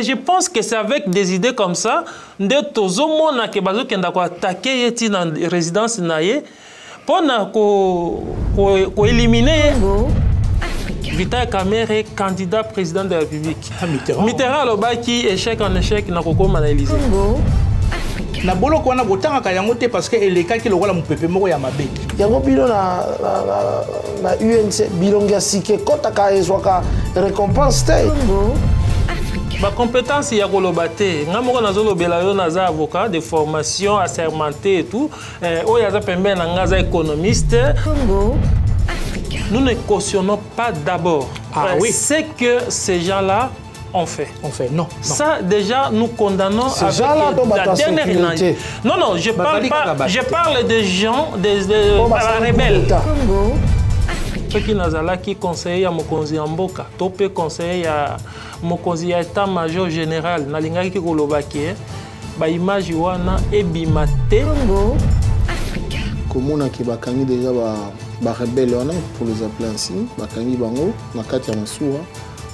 Et je pense que c'est avec des idées comme ça, de tozomona ke bazo kenda ko attaquer yeti na résidence naie pour ko éliminer Vital Kamerhe, candidat président de la République. Mitterrand lobaki échec en échec na kokoma na Élysée. Na bolo ko na botanga ka yango te parce que eleka ki lokola mupepe moko ya mabe. Yango bilo na UNC bilonga sike kota ka ezwaka récompense te. Ma compétence ya koloba te. Nga moko nazolobela yo naza avocat de formation assermenté et tout. Oya za pembe na nga za économiste. Nous ne cautionnons pas d'abord ce que ces gens-là ont fait. Non. Ça, déjà, nous condamnons avec la dernière inanité. Non, je parle des gens, des rebelles. Ceux qui n'ont qui conseillent à Mokonzi Amboka, topé conseiller à Mokonzi état-major général, Nalinga qui kolobaki, ba image wana ebimate. Comment on a déjà rebelle pour les appeler ainsi, bakangi bango, nakati ya masuwa.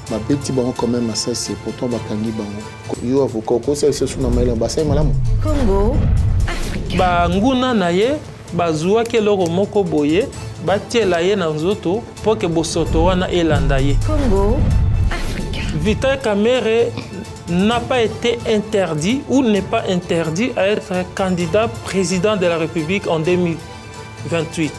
Ma petit bango quand même ça c'est pourtant bakangi bango. Yo avocat ko c'est sur na maila basai malamu. Congo, ba nguna naye bazua ke loko moko boye, batiela ye na nzoto pour que bosoto wana elanda ye. Congo, Vital Kamerhe n'a pas été interdit ou n'est pas interdit à être candidat président de la République en 2028.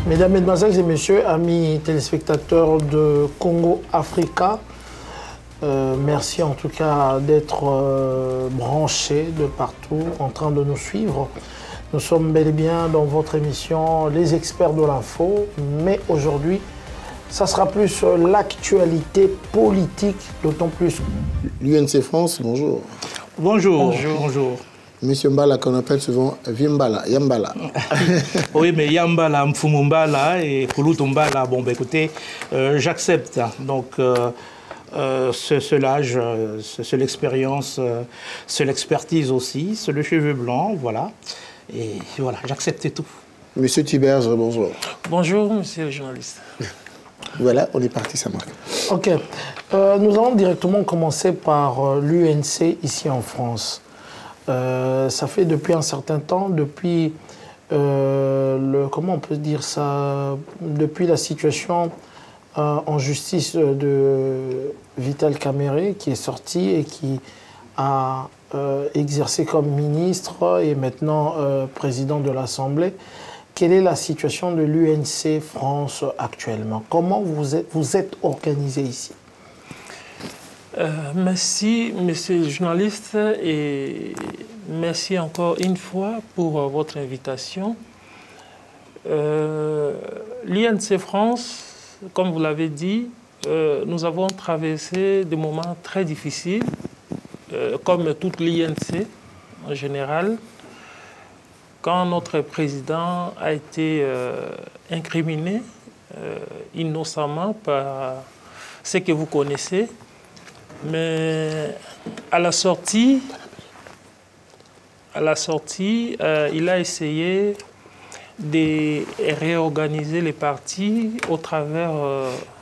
Mesdames, Mesdemoiselles et Messieurs, amis téléspectateurs de Congo Africa, merci en tout cas d'être branchés de partout, en train de nous suivre. Nous sommes bel et bien dans votre émission Les Experts de l'Info, mais aujourd'hui, ça sera plus l'actualité politique, d'autant plus. L'UNC France, bonjour. Bonjour. Monsieur Mbala, qu'on appelle souvent Vimbala, Yambala. Oui, mais Yambala, Mfumumbala et Kulutumbala, bon, ben écoutez, j'accepte. Donc, c'est l'âge, c'est l'expérience, c'est l'expertise aussi, c'est le cheveu blanc, voilà. Et voilà, j'accepte tout. Monsieur Tiberge, bonjour. Bonjour, monsieur le journaliste. Voilà, on est parti, ça marque. Ok. Nous allons directement commencer par l'UNC ici en France. Ça fait depuis un certain temps, depuis comment on peut dire ça, depuis la situation en justice de Vital Kamerhe qui est sorti et qui a exercé comme ministre et maintenant président de l'Assemblée. Quelle est la situation de l'UNC France actuellement? Comment vous êtes organisé ici? Merci, monsieur le journaliste, et merci encore une fois pour votre invitation. L'UNC France, comme vous l'avez dit, nous avons traversé des moments très difficiles, comme toute l'UNC en général, quand notre président a été incriminé innocemment par ce que vous connaissez. Mais à la sortie, il a essayé de réorganiser les partis au travers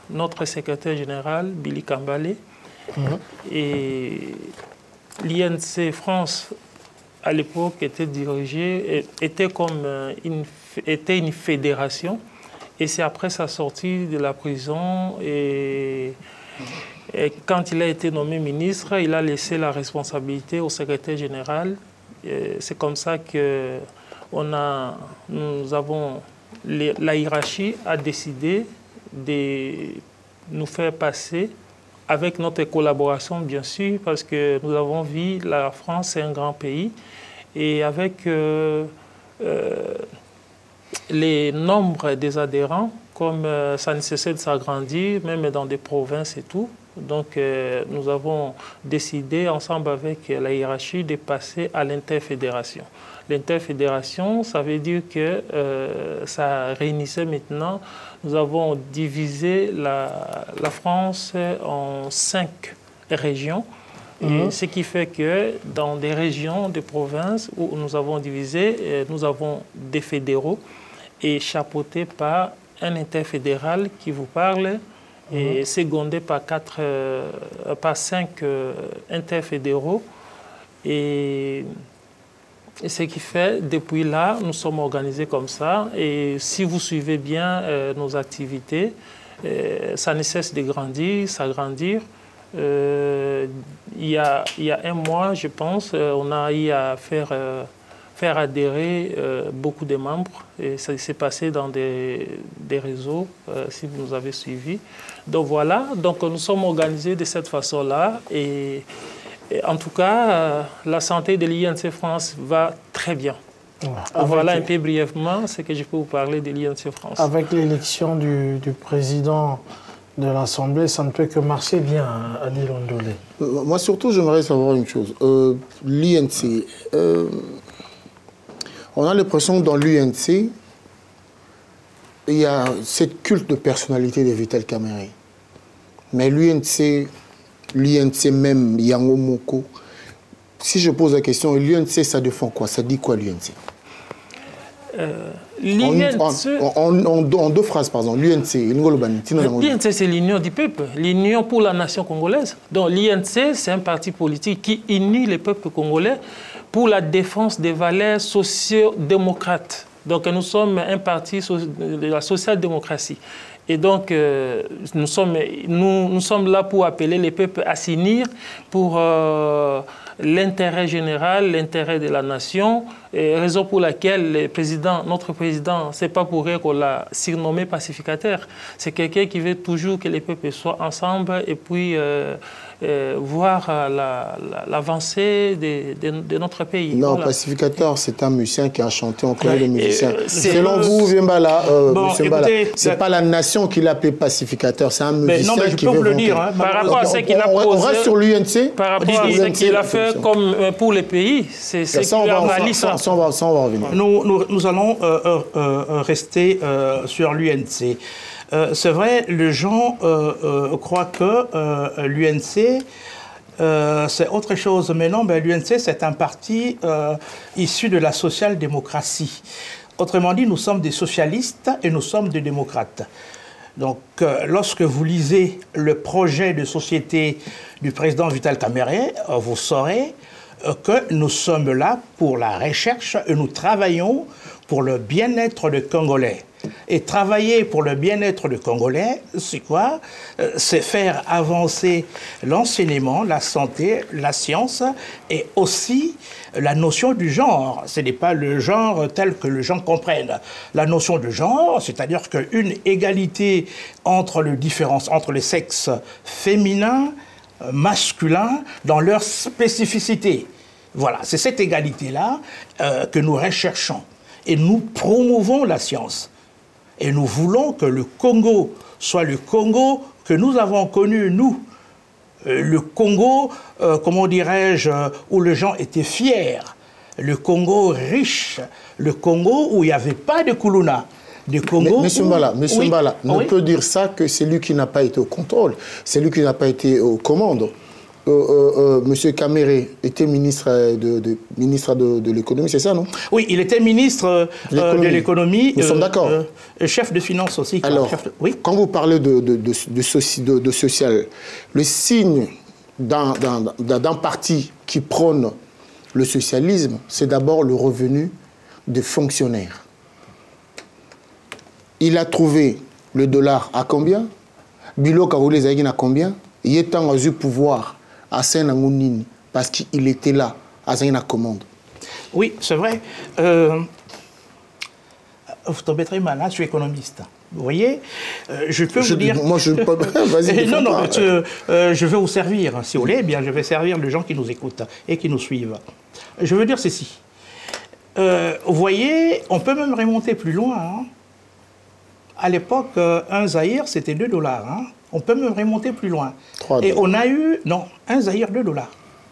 notre secrétaire général, Billy Kambale. Et l'INC France, à l'époque, était comme une fédération. Et c'est après sa sortie de la prison et quand il a été nommé ministre, il a laissé la responsabilité au secrétaire général. C'est comme ça que la hiérarchie a décidé de nous faire passer avec notre collaboration, bien sûr, parce que nous avons vu la France, c'est un grand pays. Et avec les nombres des adhérents, comme ça ne cessait de s'agrandir, même dans des provinces et tout, Donc, nous avons décidé, ensemble avec la hiérarchie, de passer à l'interfédération. L'interfédération, ça veut dire que ça réunissait maintenant. Nous avons divisé la France en 5 régions. Et ce qui fait que dans des régions, des provinces où nous avons divisé, nous avons des fédéraux et chapeautés par un interfédéral qui vous parle et secondé par 5 interfédéraux. Et ce qui fait, depuis là, nous sommes organisés comme ça. Et si vous suivez bien nos activités, ça ne cesse de grandir, s'agrandir. Il y a un mois, je pense, on a eu à faire adhérer beaucoup de membres. Et ça s'est passé dans des réseaux, si vous nous avez suivis. Donc voilà, donc nous sommes organisés de cette façon-là. Et en tout cas, la santé de l'INC France va très bien. Voilà un peu brièvement ce que je peux vous parler de l'INC France. Avec l'élection du président de l'Assemblée, ça ne peut que marcher bien, Adil Ondolé. Moi, surtout, j'aimerais savoir une chose. L'INC, on a l'impression que dans l'UNC, il y a cette culte de personnalité de Vital Kamerhe. Mais l'UNC même, Yango Moko, si je pose la question, l'UNC, ça défend quoi? Ça dit quoi l'UNC? En 2 phrases, par exemple, l'UNC, l'UNC, c'est l'Union du peuple, l'Union pour la nation congolaise. Donc l'UNC, c'est un parti politique qui unit les peuples congolais pour la défense des valeurs socio-démocrates. Donc nous sommes un parti de la social-démocratie. Et donc nous sommes là pour appeler les peuples à s'unir pour l'intérêt général, l'intérêt de la nation, raison pour laquelle notre président, ce n'est pas pour rien qu'on l'a surnommé pacificateur. C'est quelqu'un qui veut toujours que les peuples soient ensemble et puis voir l'avancée de notre pays. Non, voilà. Pacificateur, c'est un musicien qui a chanté en chorale de musiciens. Selon vous, Viembala, ce n'est pas la nation qui l'appelle pacificateur, c'est un musicien qui veut le dire. Hein, par rapport à ce qu'il a posé, on reste sur l'UNC. Par rapport à ce qu'il a fait comme pour les pays, c'est ce qu'il a analysé. Ça, on va revenir. Nous allons rester sur l'UNC. C'est vrai, les gens croient que l'UNC, c'est autre chose. Mais non, l'UNC, c'est un parti issu de la social-démocratie. Autrement dit, nous sommes des socialistes et nous sommes des démocrates. Donc, lorsque vous lisez le projet de société du président Vital Kamerhe, vous saurez que nous sommes là pour la recherche et nous travaillons pour le bien-être des Congolais. Et travailler pour le bien-être des Congolais, c'est quoi? C'est faire avancer l'enseignement, la santé, la science et aussi la notion du genre. Ce n'est pas le genre tel que les gens comprennent. La notion de genre, c'est-à-dire qu'une égalité entre les sexes féminins, masculins, dans leur spécificité. Voilà, c'est cette égalité-là que nous recherchons. Et nous promouvons la science. Et nous voulons que le Congo soit le Congo que nous avons connu, nous. Le Congo, comment dirais-je, où les gens étaient fiers. Le Congo riche. Le Congo où il n'y avait pas de Kuluna. Monsieur Mbala, ne peut dire ça que c'est lui qui n'a pas été au contrôle. C'est lui qui n'a pas été aux commandes. Monsieur Kamerhe était ministre de l'économie, c'est ça, non? Oui, il était ministre de l'économie. Nous sommes d'accord. Chef de finance aussi. Alors, quand vous parlez de social, le signe d'un parti qui prône le socialisme, c'est d'abord le revenu des fonctionnaires. Il a trouvé le dollar à combien? Bilo Karoulé Zaïgin à combien? Il est en eu pouvoir à Saint-Nangounini, parce qu'il était là, à Zaïna commande. Oui, c'est vrai. Vous tombez très mal, hein, je suis économiste. Vous voyez, je peux vous dire... Moi, je ne peux pas... Vas-y, je vais vous servir. Si vous voulez, eh bien, je vais servir les gens qui nous écoutent et qui nous suivent. Je veux dire ceci. Vous voyez, on peut même remonter plus loin. Hein. à l'époque, un Zaïre, c'était 2 $. Hein. On peut même remonter plus loin. 3 $. Et on a eu, non, un Zaïre, 2 $.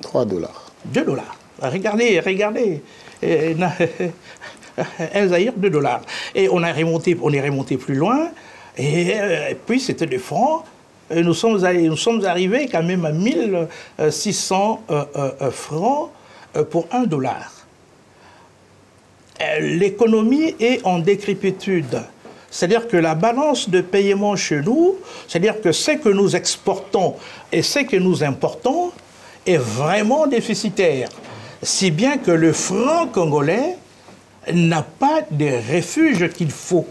3 $. 2 $. Regardez, regardez. Un Zaïre, 2 $. Et on est remonté plus loin. Et puis, c'était des francs. Et nous sommes arrivés quand même à 1600 francs pour 1 $. L'économie est en décrépitude. C'est-à-dire que la balance de paiement chez nous, c'est-à-dire que ce que nous exportons et ce que nous importons est vraiment déficitaire. Si bien que le franc congolais n'a pas de refuge qu'il faut.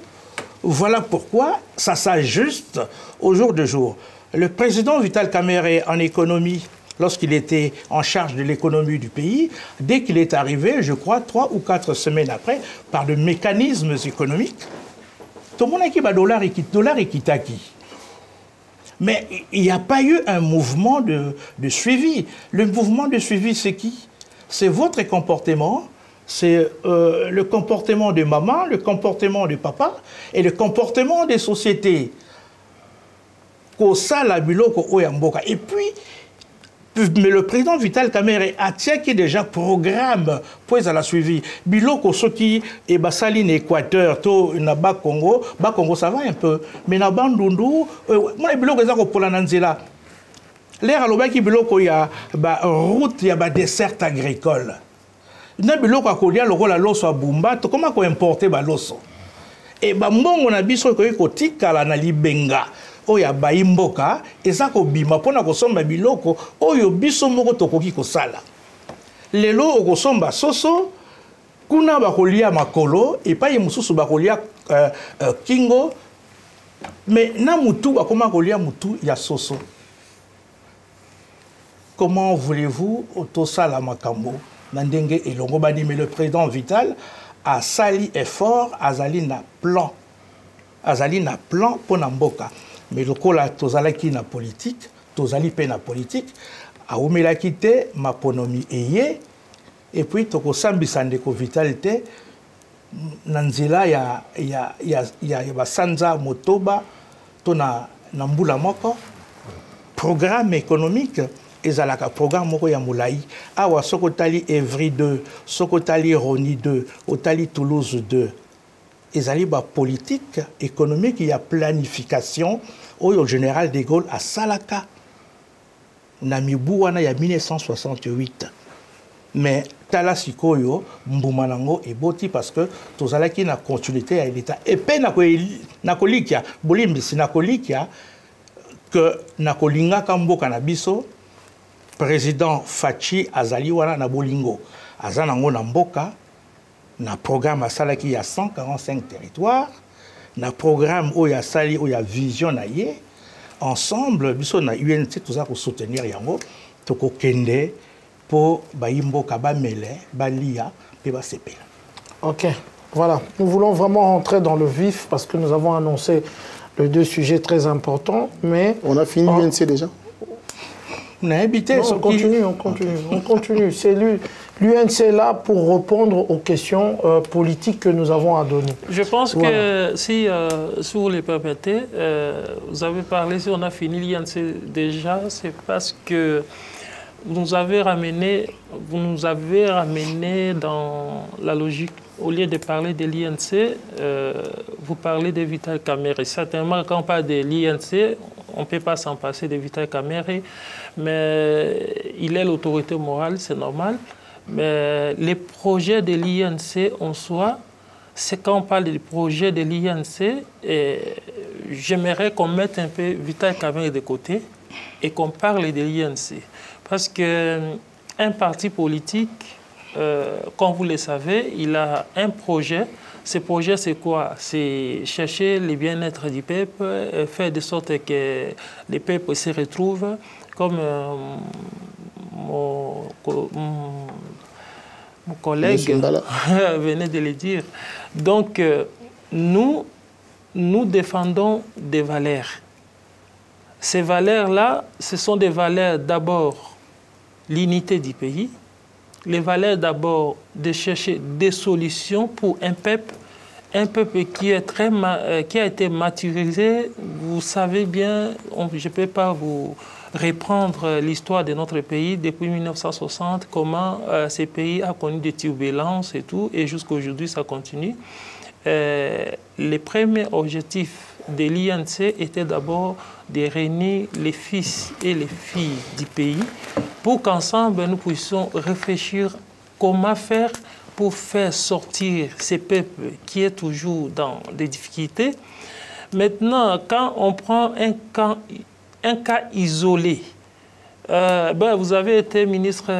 Voilà pourquoi ça s'ajuste au jour de jour. Le président Vital Kamerhe en économie, lorsqu'il était en charge de l'économie du pays, dès qu'il est arrivé, je crois, 3 ou 4 semaines après, par de mécanismes économiques, tout le monde a dit dollar et kitaki. Mais il n'y a pas eu un mouvement de suivi. Le mouvement de suivi, c'est qui? C'est votre comportement, c'est le comportement de maman, le comportement de papa et le comportement des sociétés. Et puis, mais le président Vital Kamerhe a qui déjà programme pour la suivi. Biloko soki et basaline Équateur to na ba Congo ça va un peu. Mais na bandundu moi biloko ezako pour la nanzela. L'air alobaki biloko ya ba route ya ba dessert agricole. Na biloko akolia lokola loso abumba to comment ko importer ba loso. Et ba mbongo na biso ko tikala na libenga. Oya baimboka ezako bima pona kosomba biloko oyo biso moko tokoki kosala lelo okosomba soso kuna bakolia makolo epai mususu bakolia kingo mais na mutu bakoma kolia mutu ya soso. Comment voulez-vous otosala makambo na ndenge elongo bani? Mais le président Vital a sali effort azali na plan pona mboka. Mais le kola tozalaki na politique, tozali pe na politique, a omelaki te maponomi eye, et puis toko sambisa ndeko vitalité, nanzela ya basanza motoba, to na mbula moko, programme économique, ezalaka programme moko ya moulaï, awa sokotali Evry 2, sokotali Roni 2, otali Toulouse 2, ezali ba politique économique, il y a planification au général de Gaulle à Salaka na mibu wana ya 1968. Mais tala sikoyo mbumanango eboti parce que tozalaki na continuité à l'état et pe na kolikia bolimbisi na kolikia que na kolinga kamboka na biso président Fachi azali wana na bolingo azanango na mboka. Na programme asala qui a 145 territoires, na programme où il y a sali où il y a vision na yé, ensemble biso na UNC tout ça pour soutenir yango toko kende pour baimbo kaba mele balia pe ba sepela. OK. Voilà, nous voulons vraiment rentrer dans le vif parce que nous avons annoncé les 2 sujets très importants, mais on a fini l'UNC déjà. On a habité. Non, on continue. C'est l'UNC est là pour répondre aux questions politiques que nous avons à donner. Je pense que si vous les permettez, vous avez parlé, si on a fini l'UNC déjà, c'est parce que vous nous avez ramené dans la logique. Au lieu de parler de l'INC, vous parlez de Vital Kamerhe. Certainement, quand on parle de l'INC, on ne peut pas s'en passer de Vital Kamerhe, mais il est l'autorité morale, c'est normal. Mais les projets de l'INC en soi, c'est quand on parle des projets de l'INC, j'aimerais qu'on mette un peu Vital Kamerhe de côté et qu'on parle de l'INC. Parce qu'un parti politique, comme vous le savez, il a un projet. Ce projet, c'est quoi? C'est chercher le bien-être du peuple, faire de sorte que les peuples se retrouvent, comme mon collègue venait de le dire. Donc, nous défendons des valeurs. Ces valeurs-là, ce sont des valeurs d'abord l'unité du pays, les valeurs d'abord de chercher des solutions pour un peuple un peuple qui a été maturisé. Vous savez bien, je ne peux pas vous reprendre l'histoire de notre pays depuis 1960, comment ce pays a connu des turbulences et tout, et jusqu'à aujourd'hui ça continue. Les premiers objectifs de l'INC étaient d'abord de réunir les fils et les filles du pays pour qu'ensemble nous puissions réfléchir comment faire pour faire sortir ces peuples qui est toujours dans des difficultés. Maintenant, quand on prend un cas isolé, vous avez été ministre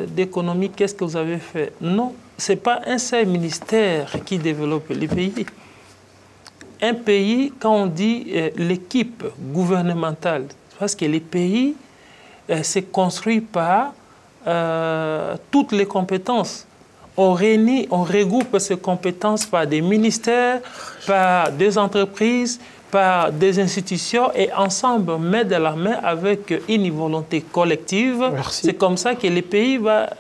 d'économie, qu'est-ce que vous avez fait? Non, ce n'est pas un seul ministère qui développe les pays. Un pays, quand on dit l'équipe gouvernementale, parce que les pays, c'est construit par toutes les compétences. On réunit, on regroupe ces compétences par des ministères, par des entreprises, par des institutions et ensemble, main dans la main avec une volonté collective. C'est comme ça que le pays va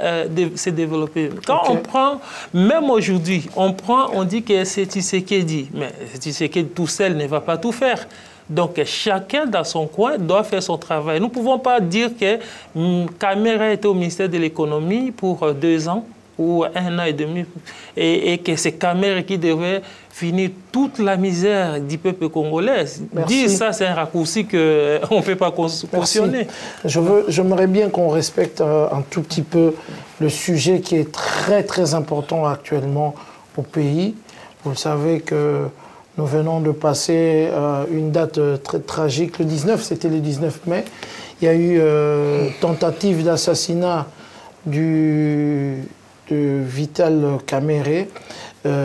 se développer. Quand on prend, même aujourd'hui, on dit que c'est Tshisekedi, mais Tshisekedi tout seul ne va pas tout faire. Donc, chacun dans son coin doit faire son travail. Nous ne pouvons pas dire que Camara était au ministère de l'économie pour 2 ans ou 1 an et demi, et que c'est Camara qui devait finir toute la misère du peuple congolais. Dire ça, c'est un raccourci qu'on ne peut pas cautionner. J'aimerais bien qu'on respecte un tout petit peu le sujet qui est très très important actuellement au pays. Vous savez que nous venons de passer une date très tragique. Le 19, c'était le 19 mai. Il y a eu tentative d'assassinat de Vital Kamerhe.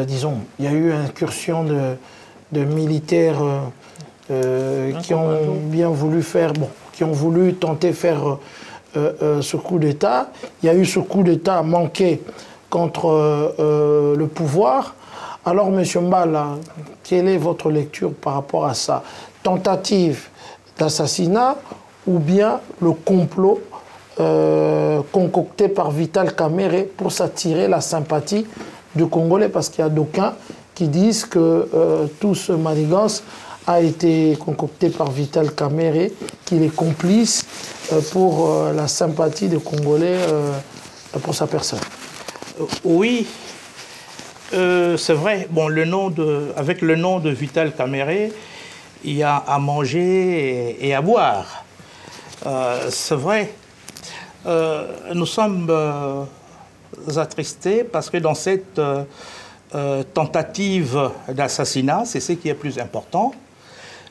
Disons, il y a eu incursion de militaires qui ont bien voulu faire, qui ont voulu tenter faire ce coup d'État. Il y a eu ce coup d'État manqué contre le pouvoir. Alors, M. Mbala, quelle est votre lecture par rapport à ça? Tentative d'assassinat ou bien le complot concocté par Vital Kamerhe pour s'attirer la sympathie du Congolais? Parce qu'il y a d'aucuns qui disent que tout ce manigance a été concocté par Vital Kamerhe, qu'il est complice pour la sympathie des Congolais pour sa personne. Oui, c'est vrai. Bon, avec le nom de Vital Kamerhe, il y a à manger et à boire. C'est vrai. Nous sommes attristés parce que dans cette tentative d'assassinat, c'est ce qui est plus important.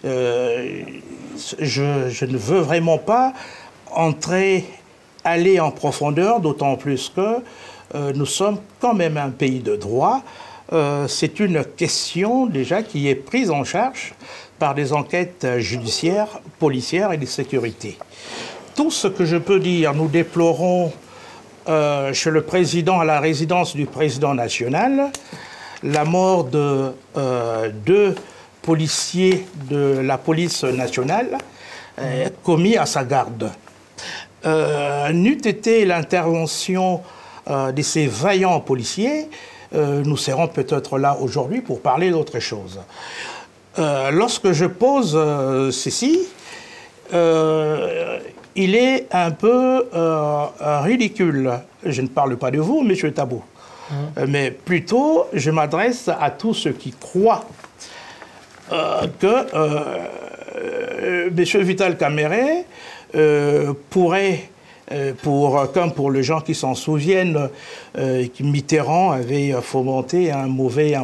Je ne veux vraiment pas aller en profondeur, d'autant plus que nous sommes quand même un pays de droit. C'est une question déjà qui est prise en charge par des enquêtes judiciaires, policières et de sécurité. Tout ce que je peux dire, nous déplorons chez le président, à la résidence du président national, la mort de 2 policiers de la police nationale commis à sa garde. N'eût été l'intervention de ces vaillants policiers, nous serons peut-être là aujourd'hui pour parler d'autre chose. Lorsque je pose ceci, il est un peu ridicule. Je ne parle pas de vous, M. Tabou, mais plutôt je m'adresse à tous ceux qui croient que M. Vital Kamerhe pourrait, comme pour les gens qui s'en souviennent, Mitterrand avait fomenté un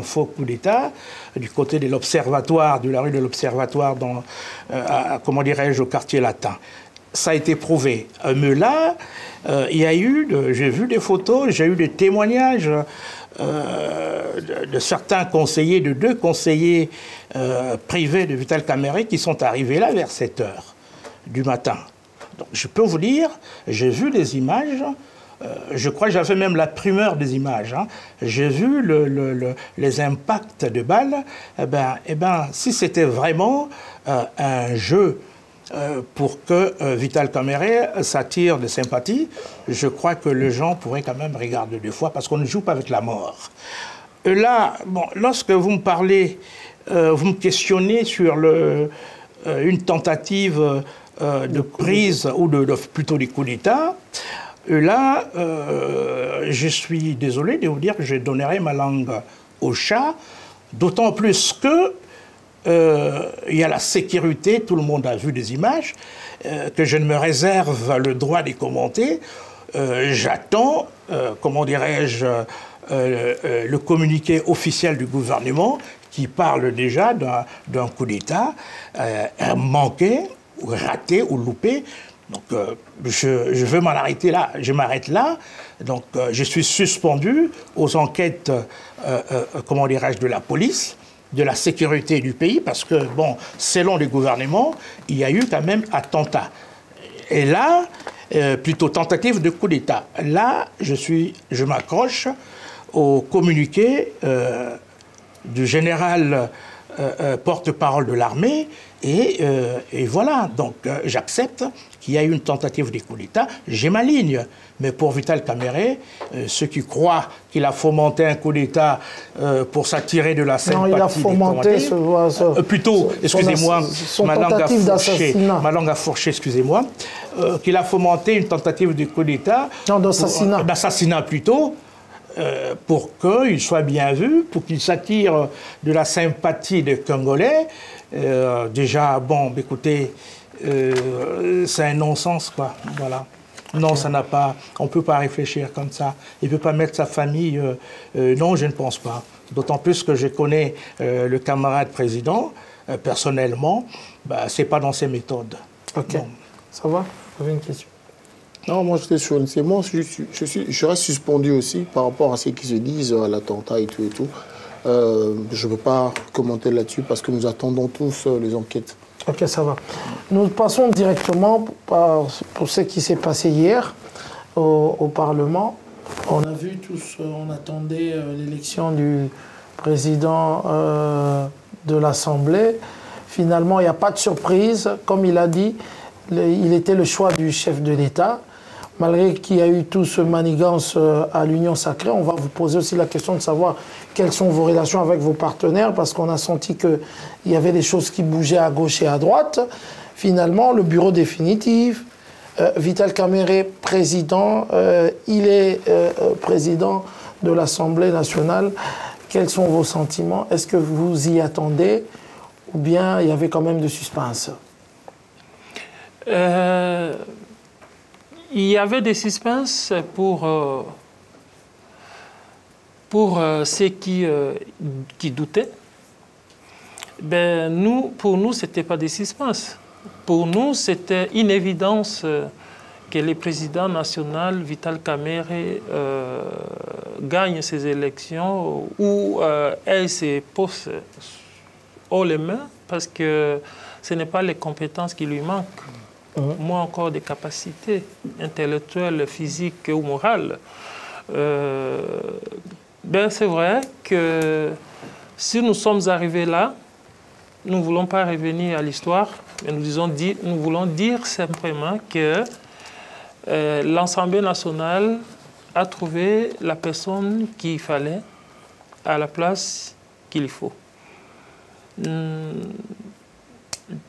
faux coup d'État du côté de l'Observatoire, de la rue de l'Observatoire, comment dirais-je, au quartier latin. Ça a été prouvé. Mais là, il y a eu, j'ai vu des photos, j'ai eu des témoignages de certains conseillers, de 2 conseillers privés de Vital Kamerhe qui sont arrivés là vers 7 h du matin. Donc, je peux vous dire, j'ai vu des images, je crois que j'avais même la primeur des images. J'ai vu les impacts de balles. Si c'était vraiment un jeu pour que Vital Kamerhe s'attire de sympathie, je crois que les gens pourraient quand même regarder 2 fois parce qu'on ne joue pas avec la mort. là, bon, lorsque vous me parlez, vous me questionnez sur une tentative de prise, ou plutôt des coups d'État, là, je suis désolé de vous dire que je donnerai ma langue au chat, d'autant plus que il y a la sécurité, tout le monde a vu des images, que je ne me réserve le droit de les commenter. J'attends, comment dirais-je, le communiqué officiel du gouvernement qui parle déjà d'un coup d'État manqué, ou raté, ou loupé. Donc, je veux m'en arrêter là. Je m'arrête là. Donc, je suis suspendu aux enquêtes, comment dirais-je, de la police, de la sécurité du pays, parce que, bon, selon le gouvernement, il y a eu quand même attentat. Et là, plutôt tentative de coup d'État. Là, je m'accroche au communiqué du général porte-parole de l'armée, et voilà. Donc, j'accepte qu'il y a eu une tentative de coup d'État. J'ai ma ligne. Mais pour Vital Kamerhe, ceux qui croient qu'il a fomenté un coup d'État pour s'attirer de la sympathie... Non, il a fomenté plutôt, excusez-moi, ma langue a fourché, excusez-moi, qu'il a fomenté une tentative de coup d'État... Non, d'assassinat. D'assassinat plutôt, pour qu'il soit bien vu, pour qu'il s'attire de la sympathie des Congolais. Déjà, bon, écoutez, c'est un non-sens, quoi, voilà. Non, ça n'a pas... On ne peut pas réfléchir comme ça. Il ne peut pas mettre sa famille... non, je ne pense pas. D'autant plus que je connais le camarade président, personnellement, bah, ce n'est pas dans ses méthodes. Ok. Bon. Ça va? Vous avez une question? Non, moi j'étais sur c'est moi, je reste suspendu aussi par rapport à ce qui se disent à l'attentat et tout et tout. Je ne veux pas commenter là-dessus parce que nous attendons tous les enquêtes. Ok, ça va. Nous passons directement pour ce qui s'est passé hier au Parlement. On a vu tous, on attendait l'élection du président de l'Assemblée. Finalement, il n'y a pas de surprise. Comme il a dit, il était le choix du chef de l'État. Malgré qu'il y a eu tout ce manigance à l'Union sacrée, on va vous poser aussi la question de savoir quelles sont vos relations avec vos partenaires, parce qu'on a senti qu'il y avait des choses qui bougeaient à gauche et à droite. Finalement, le bureau définitif, Vital Kamerhe, président, il est président de l'Assemblée nationale. Quels sont vos sentiments? Est-ce que vous y attendez ou bien il y avait quand même de suspense? Il y avait des suspens pour ceux qui doutaient. Ben, pour nous, ce n'était pas des suspens. Pour nous, c'était une évidence que le président national, Vital Kamerhe, gagne ces élections ou elle se pose haut les mains parce que ce n'est pas les compétences qui lui manquent. Moins encore des capacités intellectuelles, physiques ou morales. Ben c'est vrai que si nous sommes arrivés là, nous ne voulons pas revenir à l'histoire, mais nous voulons dire simplement que l'Assemblée nationale a trouvé la personne qu'il fallait à la place qu'il faut.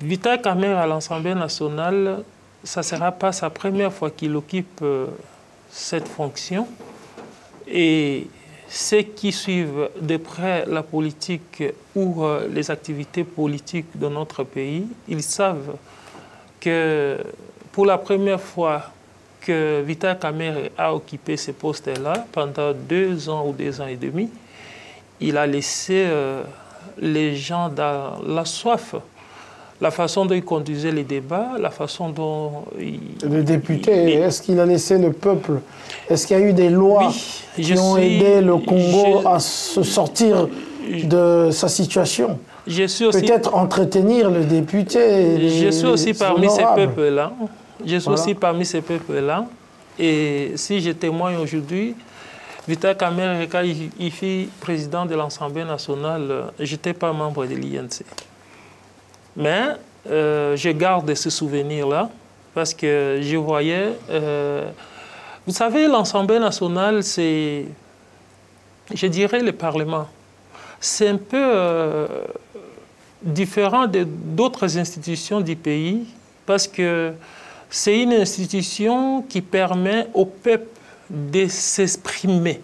Vital Kamerhe à l'Assemblée nationale, ça ne sera pas sa première fois qu'il occupe cette fonction. Et ceux qui suivent de près la politique ou les activités politiques de notre pays, ils savent que pour la première fois que Vital Kamerhe a occupé ce poste-là, pendant 2 ans ou 2 ans et demi, il a laissé les gens dans la soif. La façon dont il conduisait les débats, la façon dont Le député, est-ce qu'il a laissé le peuple? Est-ce qu'il y a eu des lois qui ont aidé le Congo à se sortir de sa situation? Peut-être entretenir le député. Je suis aussi parmi ces peuples-là. Je suis aussi parmi ces peuples-là. Et si je témoigne aujourd'hui, Vital Kamerhe, quand il fut président de l'Assemblée nationale, je n'étais pas membre de l'INC. Mais je garde ce souvenir-là parce que je voyais... vous savez, l'Assemblée nationale, c'est je dirais le Parlement. C'est un peu différent d'autres institutions du pays parce que c'est une institution qui permet au peuple de s'exprimer.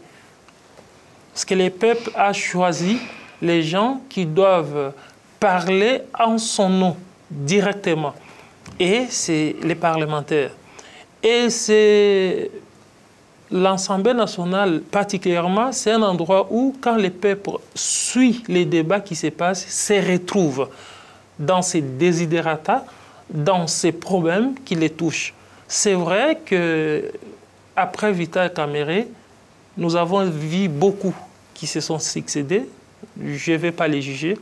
Parce que le peuple a choisi les gens qui doivent parler en son nom directement. Et c'est les parlementaires. Et c'est l'Assemblée nationale particulièrement, c'est un endroit où, quand le peuple suit les débats qui se passent, se retrouve dans ses desiderata, dans ces problèmes qui les touchent. C'est vrai qu'après Vital Kamerhe, nous avons vu beaucoup qui se sont succédés. Je ne vais pas les juger.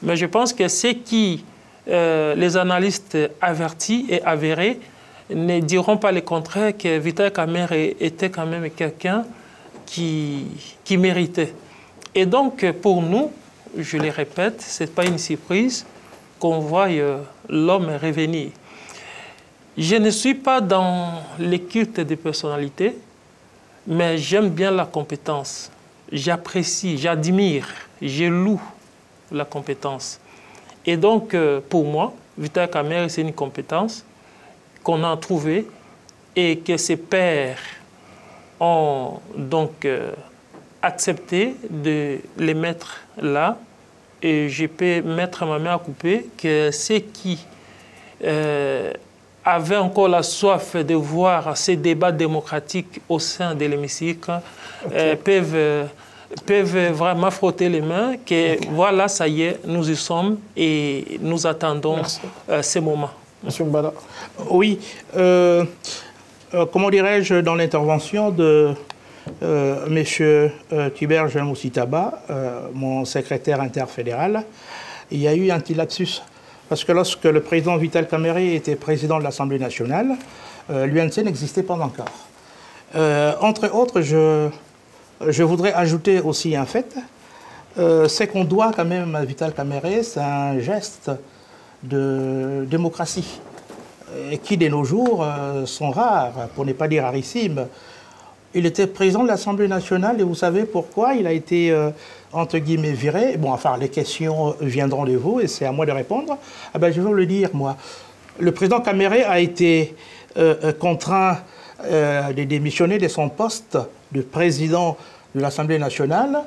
Mais je pense que ce qui, les analystes avertis et avérés, ne diront pas le contraire que Vital Kamerhe était quand même quelqu'un qui méritait. Et donc, pour nous, je le répète, ce n'est pas une surprise qu'on voie l'homme revenir. Je ne suis pas dans les cultes de personnalité, mais j'aime bien la compétence. J'apprécie, j'admire, je loue la compétence. Et donc, pour moi, Vital Kamerhe, c'est une compétence qu'on a trouvée et que ses pairs ont donc accepté de les mettre là. Et je peux mettre ma main à couper que ceux qui avaient encore la soif de voir ces débats démocratiques au sein de l'hémicycle peuvent vraiment frotter les mains, que voilà, ça y est, nous y sommes et nous attendons ces moments. Monsieur Mbala. Oui, comment dirais-je, dans l'intervention de Monsieur Tiberge Moussitaba, mon secrétaire interfédéral, il y a eu un petit lapsus. Parce que lorsque le président Vital Kamerhe était président de l'Assemblée nationale, l'UNC n'existait pas encore. Entre autres, je voudrais ajouter aussi un fait, c'est qu'on doit quand même à Vital Kamerhe, c'est un geste de démocratie, qui de nos jours sont rares, pour ne pas dire rarissimes. Il était président de l'Assemblée nationale et vous savez pourquoi il a été, entre guillemets, viré. Bon, enfin, les questions viendront de vous et c'est à moi de répondre. Ah ben, je vais vous le dire, moi. Le président Kamerhe a été contraint de démissionner de son poste de président de l'Assemblée nationale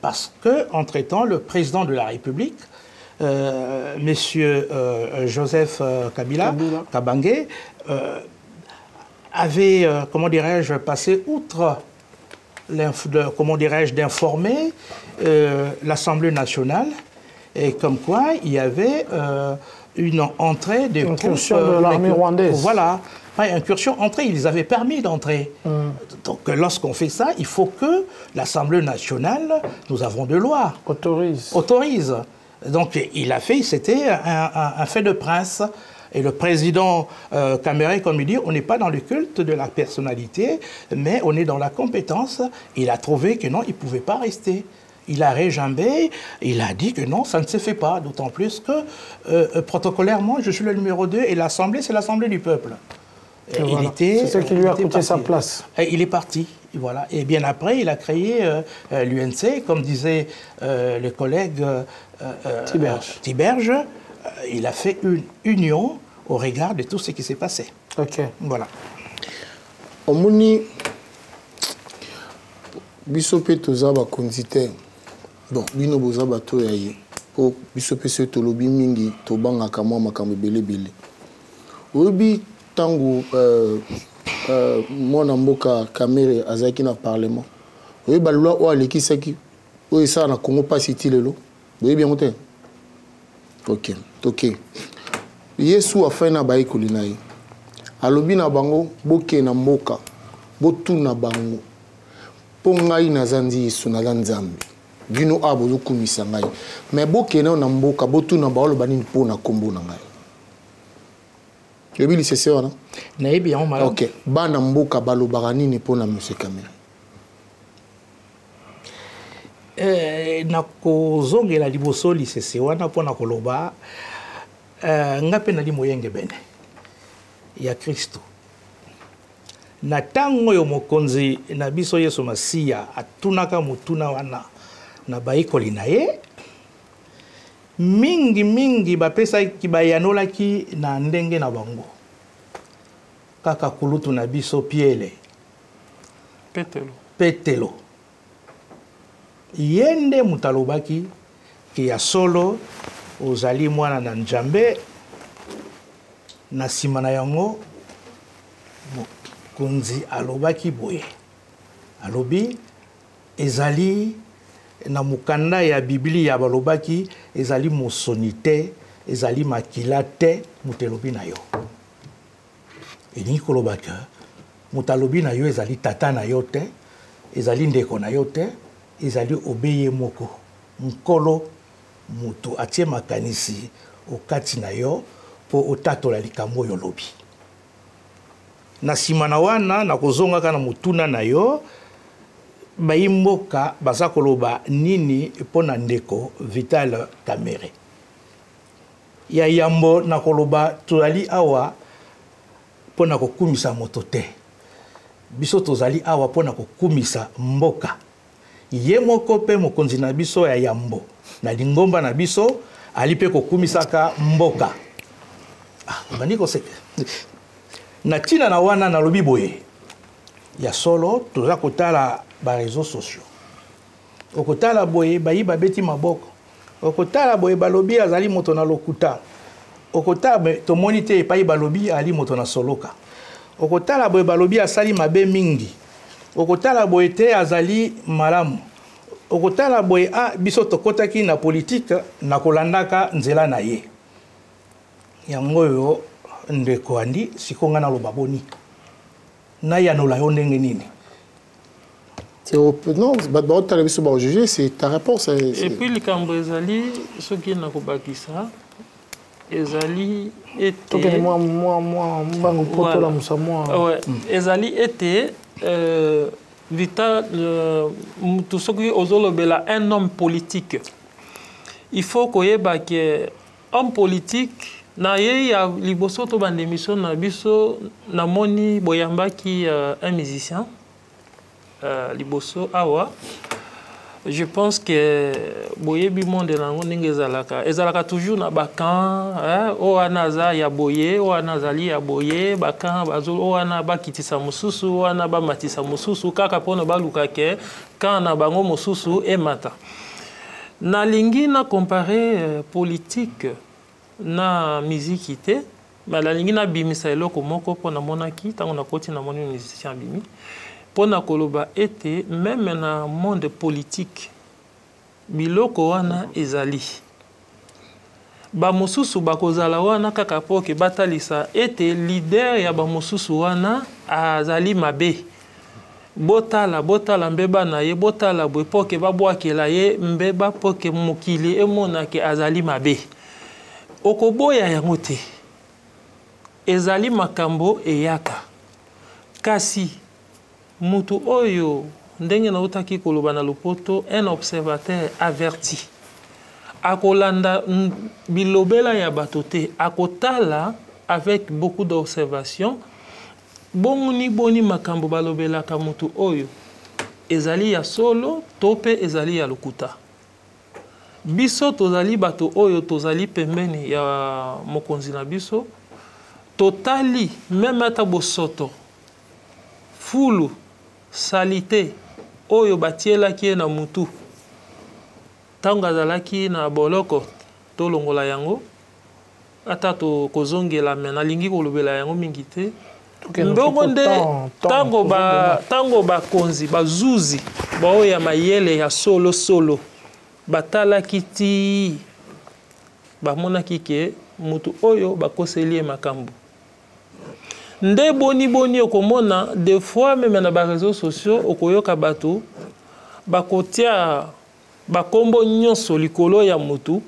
parce que, entre-temps, le président de la République, Monsieur Joseph Kabila Kabange, avait, comment dirais-je, passé outre, comment dirais-je, d'informer l'Assemblée nationale, et comme quoi il y avait une entrée des incursion de l'armée rwandaise. Voilà, pas incursion, entrée, ils avaient permis d'entrer. Donc lorsqu'on fait ça, il faut que l'Assemblée nationale, nous avons de loi, autorise. Donc il a fait, c'était un fait de prince. Et le président Kamerhe, comme il dit, on n'est pas dans le culte de la personnalité, mais on est dans la compétence. Il a trouvé que non, il ne pouvait pas rester. Il a réjambé, il a dit que non, ça ne se fait pas. D'autant plus que, protocolairement, je suis le numéro 2 et l'Assemblée, c'est l'Assemblée du peuple. Voilà. C'est ça qui lui a coûté sa place. Et il est parti. Voilà. Et bien après, il a créé l'UNC, comme disait le collègue Tiberge. Il a fait une union au regard de tout ce qui s'est passé. Ok. Voilà. Omoni bisope toza ba conditeur. Bon, bino boza bato ya ye. Po bisope se tolobi mingi to banga kamwa makambe belebele. Obi tango mwana mboka Kamerhe azaki na parlement. Obi ba loi o alekisaki o esa na Congo pas cité lelo. Obi bien monté. Ok. Ok. Yesu a fait na baikoli na ye. Alobi na bango boke na mboka. Botu na bango. Po ngai na zandi Yesu na nzambe. Bino abo zokumisa ngai. Mais boke na mboka botu na baolo banini po na kombo na ngai. Yebi lisese wana? Na yebi yango malamu. Ok. Bana mboka balobaka nini po na Monsieur Kamerhe? nakozongela liboso lisese wana mpona koloba nga mpe nali moyenge bene ya Kristo na tango yo mokonzi na biso Yesu Masiya atunaka mutuna wana na baikoli na ye mingi bapesa ki bayanolaki na ndenge na bango kaka kulutu na biso Piele Petelo yende mutalobaki ki ya solo ozali mwana na Nzambe na sima na yango mokonzi alobaki boye alobi ezali na mukanda ya Biblia balobaki ezali mosoni te ezali makila te mutelobi na yo elingi kolobaka mutalobi na yo ezali tata na yo te ezali ndeko na yo te ezali obeye moko nkolo mutu atie makanisi okati na yo po otatola likambo yo lobi na sima na wana na kozongaka na mutuna na yo bayimboka baza koloba nini pona ndeko Vital Kamerhe ya yambo na koloba tozali awa pona kokumisa moto te biso tozali awa pona kokumisa mboka ye moko pe mokonzi na biso ya yambo na lingomba na biso ali pe kokumisaka mboka bandi koseka na tina na wana na lobi boye ya solo toza kotala ba réseaux sociaux okotala boye bayiba beti maboko okotala boye balobi azali moto na lokuta okotala tomoni te epai balobi ali moto na soloka okotala boye balobi asali mabe mingi okotala boye te azali malamu okotala boye biso tokotaki na politique na kolandaka nzela na ye yango yo ndeko andi sikonga na lobaboni na yanola yo ndenge nini. Non, c'est ta réponse. Et puis les Cambrézali, ceux qui n'ont pas dit ça, Ezali était. Ezali était Vital, tout ce qui est un homme politique. Il faut qu'il y ait un homme politique. Na ye ya liboso to bande émission na biso na moni boyamba qui un musicien liboso awa je pense que boyebi monde na ndenge ezalaka toujours na bakan o anaza ya boye o anazali ya boye bakan bazolo o ana bakitisa mususu o ana ba matisa mususu kaka pona baluka ke kana bango mususu emata na lingi na comparer politique na musique te mais la lingi na bimisa eloko moko pona monaki tango na koti na moni musicien bimi pona koloba ete même na monde politique biloko wana ezali ba mususu bakozala wana kaka poke batalisa ete leader ya ba mususu wana azali mabe botala mbeba na ye botala boye poke babwakela ye mbeba poke mokili emonake azali mabe okoboya yango te ezali makambo eyaka kasi mutu oyo ndenge na utaki koloba na lopoto un observateur averti akolanda bilobela ya bato te akotala avec beaucoup d'observation boni makambo balobelaka mutu oyo ezali ya solo to pe ezali ya lokuta biso tozali bato oyo tozali pembeni ya mokonzi na biso totali même ata bosoto fulu salite oyo batielaki na mutu tango azalaki na boloko tolongola yango ata kozongela me nalingi kolobela yango mingi te ndongo nde tango bakonzi bazuzi baoyo ya mayele ya solo batalaki ti bamonaki ke mutu oyo bakoseli makambo nde boni okomona des fois même na ba réseaux sociaux okoyoka bato bakotia bakombo nyonso likolo ya mutu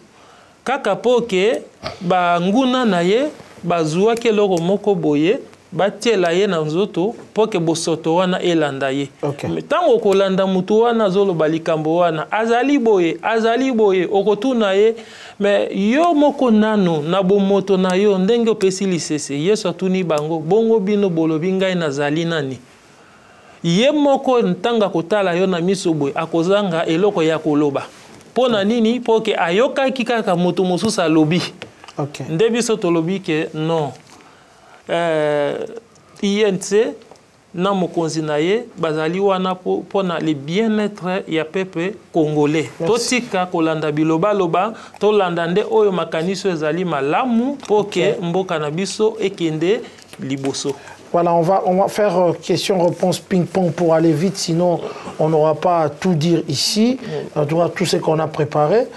kaka poke banguna na ye bazuaki eloko moko boye batiela ye na nzoto pour que bosoto wana elanda ye. Okay. Tango kolanda mutu wana zoloba likambo wana azali boye okotuna ye mais yo moko nano na bomoto na yo ndenge opesi lisese yeso atuni bango bongo bino bolobi ngai nazali nani. Ye moko ntanga kotala yo na miso boye akozanga eloko ya koloba. Pona nini pour que ayokaki kaka moto mosusu alobi. Okay. Nde biso tolobi ke non. INC na mokonzi na ye bazali wana pona le bien-être ya peuple congolais. Totika kolanda biloba loba tolanda nde oyo makaniso ezali malamu pour que mboka na biso ekende liboso. Voilà, on va faire question-réponse ping-pong pour aller vite, sinon on n'aura pas à tout dire ici, tout ce qu'on a préparé.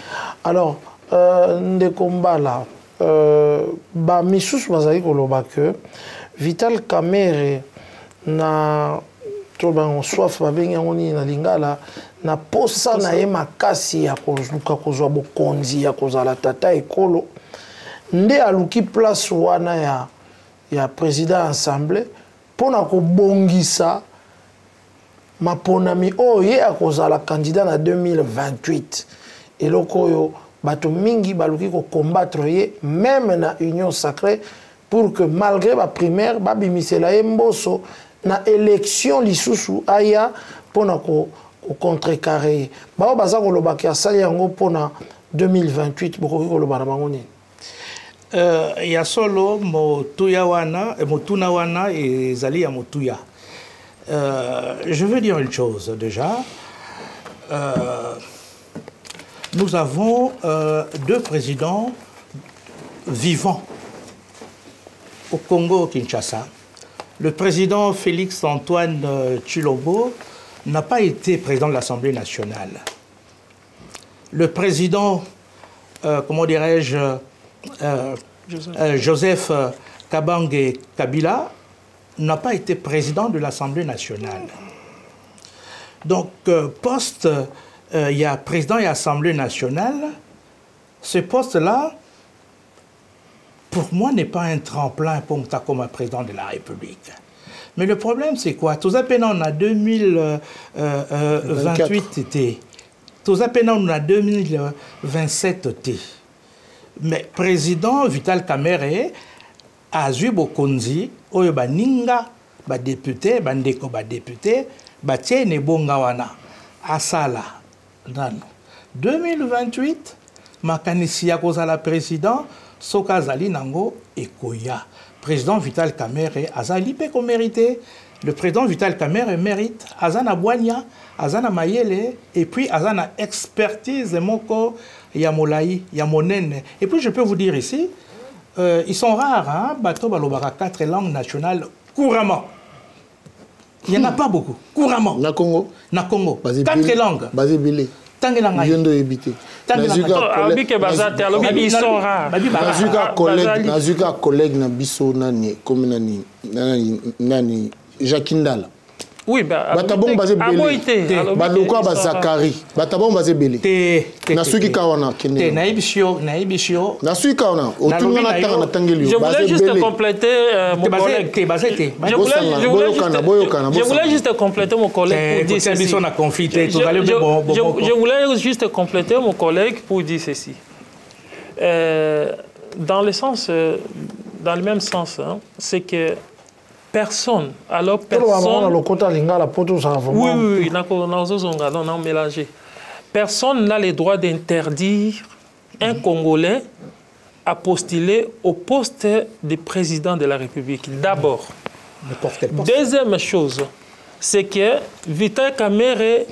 Alors, Ndekombala, Missous Bazali Koloba que Vital Kamerhe na soif babengi na lingala na posa na ye makasi ya kozluka kozwa bokonzi ya kozala tata ekolo nde aluki place wana ya président assemblée pona ko bongisa maponami oye akozala candidat na 2028 eloko oyo bato mingi baluki ko combattre ye même na union sacrée pour que malgré ba primaire babimisela ye mboso na élection lisusu aya pona ko contrecarrer ba baza ko lobaki asali yango pona 2028 bokoki ko loba na bango nini. Ya solo motuya wana motuna wana ezali ya motuya. Je veux dire une chose déjà. Nous avons deux présidents vivants au Congo Kinshasa. Le président Félix Antoine Tshilombo n'a pas été président de l'Assemblée nationale. Le président, comment dirais-je, Joseph Kabange Kabila n'a pas été président de l'Assemblée nationale. Donc, poste, il y a président et Assemblée nationale. Ce poste-là, pour moi, n'est pas un tremplin pour moi comme président de la République. Mais le problème, c'est quoi? Tout à peine on a 2028 été. Tout à peine on a 2027 été. Mais président Vital Kamerhe a eu bokonzi, oyo baninga, ba député, bandeko ba député, ba tiene bonga wana asala nano. 2028 makanisi ya kozala président soka zali nango ekoya. Président Vital Kamerhe azali pe ko mérité. Le président Vital Kamerhe mérite azana boanya, azana mayele et puis azana expertise moko ya molai, ya monene. Et puis je peux vous dire ici, ils sont rares, hein, bato balobara 4 langues nationales couramment. Il n'y en a pas beaucoup, couramment. Na Congo. Na Congo. 4 langues. Basé Belé. Tangela Yendo ebité. Ils sont rares. Nazuka collègue na biso nani comme nani Jacindala. Oui, bah batabon basé Belé. Baloko bazakari. Batabon basé Belé. Na suki kawana kende. Na ibisio. Na suki kawana. Otunga na tanga na tangeli. Je voulais juste compléter mon collègue. Je voulais juste compléter mon collègue pour dire ceci. Je voulais juste compléter mon collègue pour dire ceci. Dans le même sens, hein, c'est que personne, alors personne... Oui, on a mélangé. Personne n'a le droit d'interdire un Congolais à postuler au poste de président de la République. D'abord. Deuxième chose, c'est que Vital Kamerhe